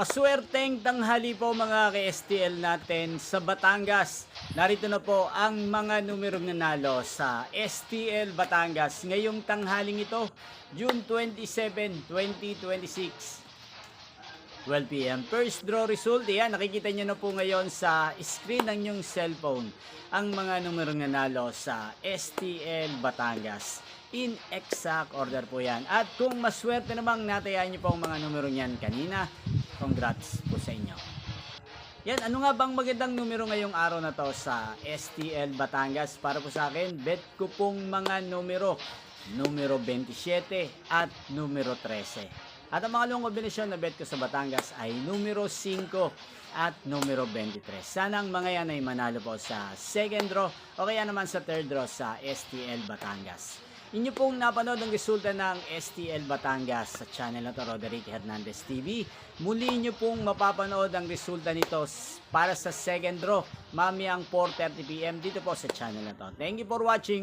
Maswerteng tanghali po mga ka-STL natin sa Batangas. Narito na po ang mga numerong nanalo sa STL Batangas ngayong tanghaling ito, June 27, 2026. 12 p.m. First draw result, yan, nakikita nyo na po ngayon sa screen ng inyong cellphone ang mga numerong nanalo sa STL Batangas. In exact order po yan. At kung maswerte namang natayaan nyo po ang mga numerong yan kanina, congrats po sa inyo. Yan, ano nga bang magandang numero ngayong araw na to sa STL Batangas? Para po sa akin, bet ko pong mga numero 27 at numero 13. At ang mga lumang kombinasyon na bet ko sa Batangas ay numero 5 at numero 23. Sana ang mga yan ay manalo po sa second draw o kaya naman sa third draw sa STL Batangas. Inyo pong napanood ang resulta ng STL Batangas sa channel na to, Roderick Hernandez TV. Muli nyo pong mapapanood ang resulta nito para sa second draw mamayang 4:30 p.m. dito po sa channel na to. Thank you for watching.